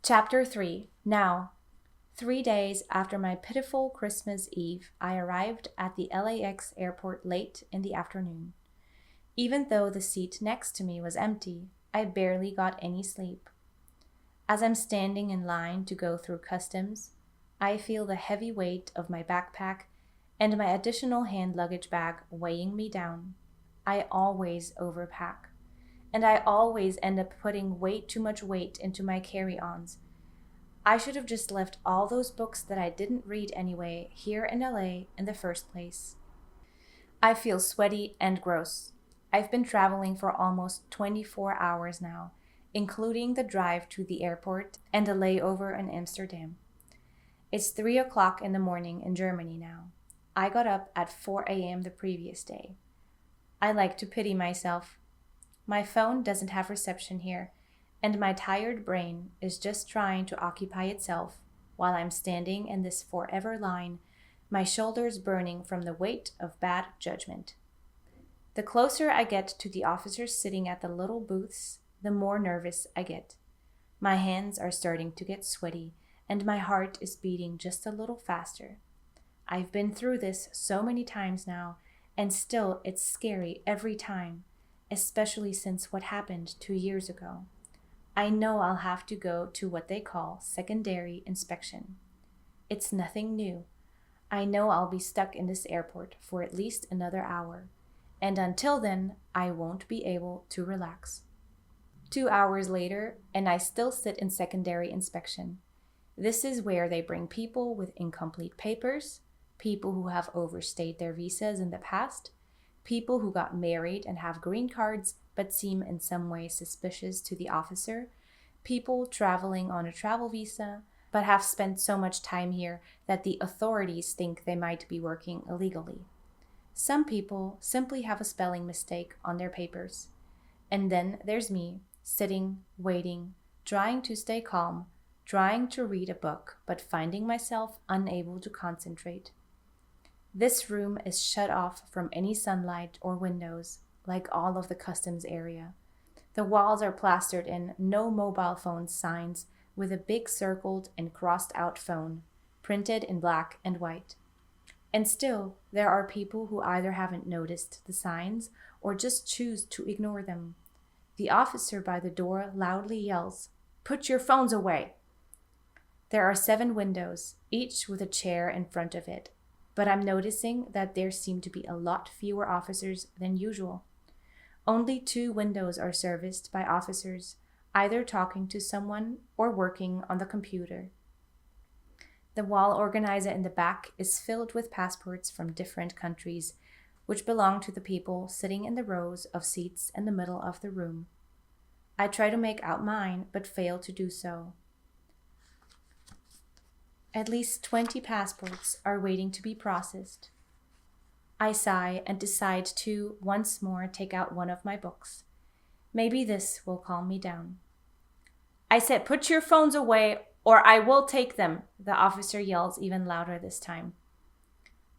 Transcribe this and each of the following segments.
Chapter 3. Now, 3 days after my pitiful Christmas Eve, I arrived at the LAX airport late in the afternoon. Even though the seat next to me was empty, I barely got any sleep. As I'm standing in line to go through customs, I feel the heavy weight of my backpack and my additional hand luggage bag weighing me down. I always overpack, and I always end up putting way too much weight into my carry-ons. I should have just left all those books that I didn't read anyway here in LA in the first place. I feel sweaty and gross. I've been traveling for almost 24 hours now, including the drive to the airport and a layover in Amsterdam. It's 3 o'clock in the morning in Germany now. I got up at 4 a.m. the previous day. I like to pity myself. My phone doesn't have reception here, and my tired brain is just trying to occupy itself while I'm standing in this forever line, my shoulders burning from the weight of bad judgment. The closer I get to the officers sitting at the little booths, the more nervous I get. My hands are starting to get sweaty, and my heart is beating just a little faster. I've been through this so many times now, and still it's scary every time, especially since what happened 2 years ago. I know I'll have to go to what they call secondary inspection. It's nothing new. I know I'll be stuck in this airport for at least another hour, and until then, I won't be able to relax. 2 hours later, and I still sit in secondary inspection. This is where they bring people with incomplete papers, people who have overstayed their visas in the past, people who got married and have green cards but seem in some way suspicious to the officer, people traveling on a travel visa but have spent so much time here that the authorities think they might be working illegally. Some people simply have a spelling mistake on their papers. And then there's me, sitting, waiting, trying to stay calm, trying to read a book but finding myself unable to concentrate. This room is shut off from any sunlight or windows, like all of the customs area. The walls are plastered in no mobile phone signs with a big circled and crossed out phone, printed in black and white. And still, there are people who either haven't noticed the signs or just choose to ignore them. The officer by the door loudly yells, "Put your phones away!" There are 7 windows, each with a chair in front of it. But I'm noticing that there seem to be a lot fewer officers than usual. Only 2 windows are serviced by officers, either talking to someone or working on the computer. The wall organizer in the back is filled with passports from different countries, which belong to the people sitting in the rows of seats in the middle of the room. I try to make out mine, but fail to do so. At least 20 passports are waiting to be processed. I sigh and decide to once more take out one of my books. Maybe this will calm me down. "I said put your phones away or I will take them," the officer yells even louder this time.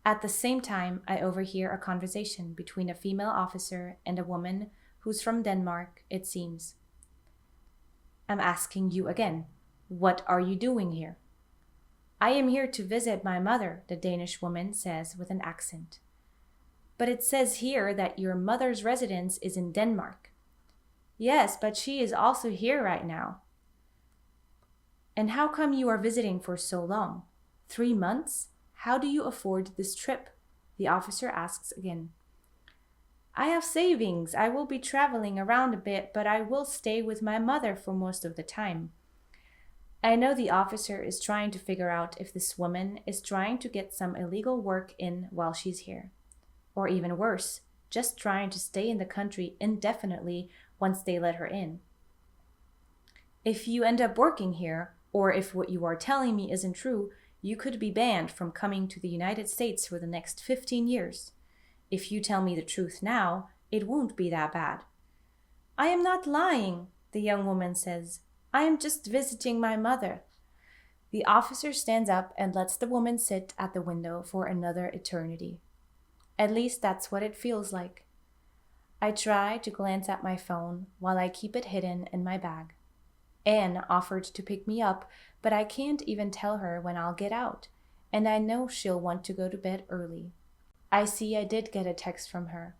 At the same time, I overhear a conversation between a female officer and a woman who's from Denmark, it seems. "I'm asking you again, what are you doing here?" "I am here to visit my mother," the Danish woman says with an accent. "But it says here that your mother's residence is in Denmark." "Yes, but she is also here right now." "And how come you are visiting for so long? 3 months? How do you afford this trip?" the officer asks again. "I have savings. I will be traveling around a bit, but I will stay with my mother for most of the time." I know the officer is trying to figure out if this woman is trying to get some illegal work in while she's here. Or even worse, just trying to stay in the country indefinitely once they let her in. If you end up working here, or if what you are telling me isn't true, you could be banned from coming to the United States for the next 15 years. If you tell me the truth now, it won't be that bad. "I am not lying," the young woman says. "I am just visiting my mother." The officer stands up and lets the woman sit at the window for another eternity. At least that's what it feels like. I try to glance at my phone while I keep it hidden in my bag. Anne offered to pick me up, but I can't even tell her when I'll get out, and I know she'll want to go to bed early. I see I did get a text from her.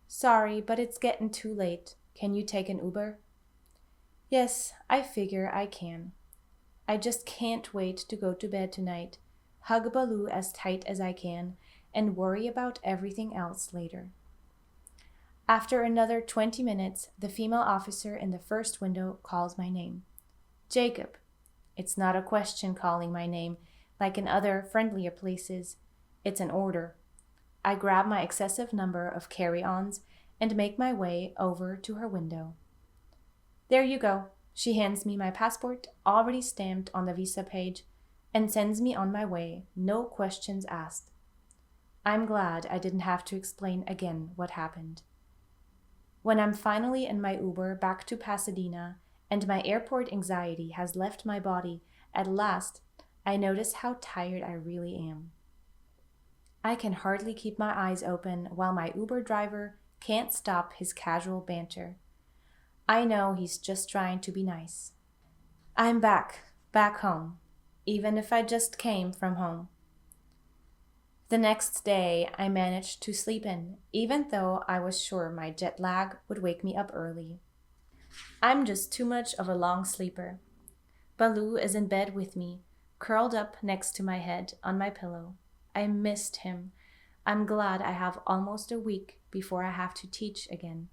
Sorry, but it's getting too late. Can you take an Uber? Yes, I figure I can. I just can't wait to go to bed tonight, hug Baloo as tight as I can, and worry about everything else later. After another 20 minutes, the female officer in the first window calls my name. Jacob. It's not a question calling my name, like in other friendlier places. It's an order. I grab my excessive number of carry-ons and make my way over to her window. There you go. She hands me my passport, already stamped on the visa page, and sends me on my way, no questions asked. I'm glad I didn't have to explain again what happened. When I'm finally in my Uber back to Pasadena and my airport anxiety has left my body, at last, I notice how tired I really am. I can hardly keep my eyes open while my Uber driver can't stop his casual banter. I know he's just trying to be nice. I'm back home, even if I just came from home. The next day, I managed to sleep in, even though I was sure my jet lag would wake me up early. I'm just too much of a long sleeper. Baloo is in bed with me, curled up next to my head on my pillow. I missed him. I'm glad I have almost a week before I have to teach again.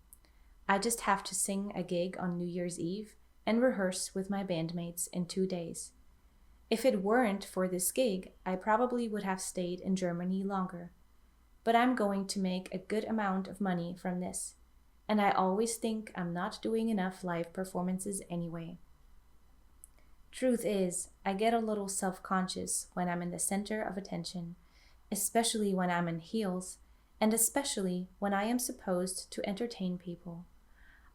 I just have to sing a gig on New Year's Eve and rehearse with my bandmates in 2 days. If it weren't for this gig, I probably would have stayed in Germany longer. But I'm going to make a good amount of money from this, and I always think I'm not doing enough live performances anyway. Truth is, I get a little self-conscious when I'm in the center of attention, especially when I'm in heels, and especially when I am supposed to entertain people.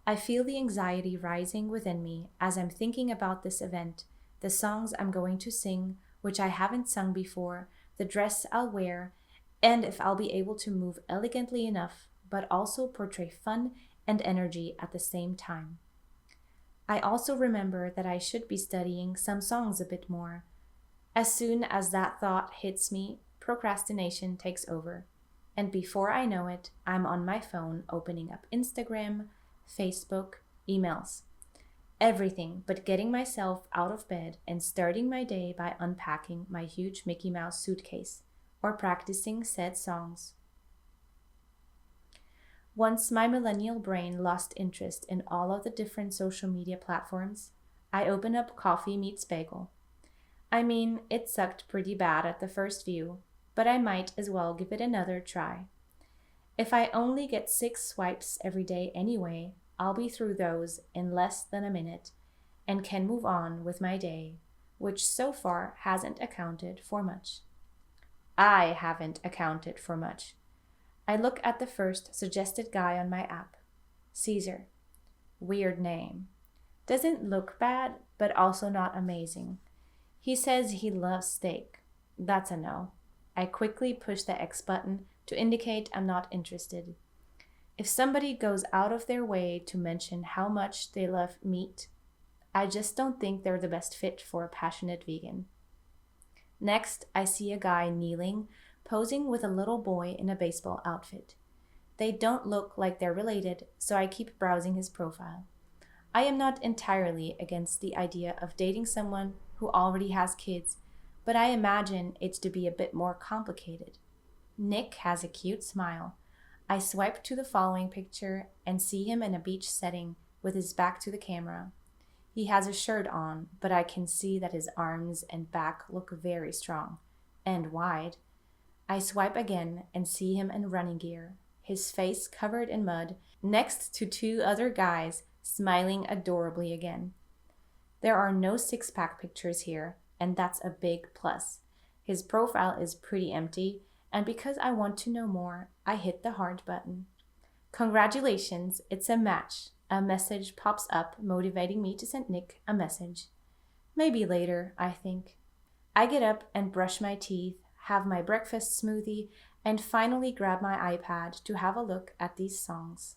I feel the anxiety rising within me as I'm thinking about this event, the songs I'm going to sing, which I haven't sung before, the dress I'll wear, and if I'll be able to move elegantly enough, but also portray fun and energy at the same time. I also remember that I should be studying some songs a bit more. As soon as that thought hits me, procrastination takes over, and before I know it, I'm on my phone opening up Instagram, Facebook, emails. Everything but getting myself out of bed and starting my day by unpacking my huge Mickey Mouse suitcase or practicing said songs. Once my millennial brain lost interest in all of the different social media platforms, I opened up Coffee Meets Bagel. I mean, it sucked pretty bad at the first view, but I might as well give it another try. If I only get 6 swipes every day anyway, I'll be through those in less than a minute and can move on with my day, which so far hasn't accounted for much. I haven't accounted for much. I look at the first suggested guy on my app. Caesar. Weird name. Doesn't look bad, but also not amazing. He says he loves steak. That's a no. I quickly push the X button to indicate I'm not interested. If somebody goes out of their way to mention how much they love meat, I just don't think they're the best fit for a passionate vegan. Next, I see a guy kneeling, posing with a little boy in a baseball outfit. They don't look like they're related, so I keep browsing his profile. I am not entirely against the idea of dating someone who already has kids, but I imagine it to be a bit more complicated. Nick has a cute smile. I swipe to the following picture and see him in a beach setting with his back to the camera. He has a shirt on, but I can see that his arms and back look very strong and wide. I swipe again and see him in running gear, his face covered in mud, next to 2 other guys smiling adorably again. There are no six-pack pictures here, and that's a big plus. His profile is pretty empty, and because I want to know more, I hit the heart button. Congratulations, it's a match. A message pops up motivating me to send Nick a message. Maybe later, I think. I get up and brush my teeth, have my breakfast smoothie, and finally grab my iPad to have a look at these songs.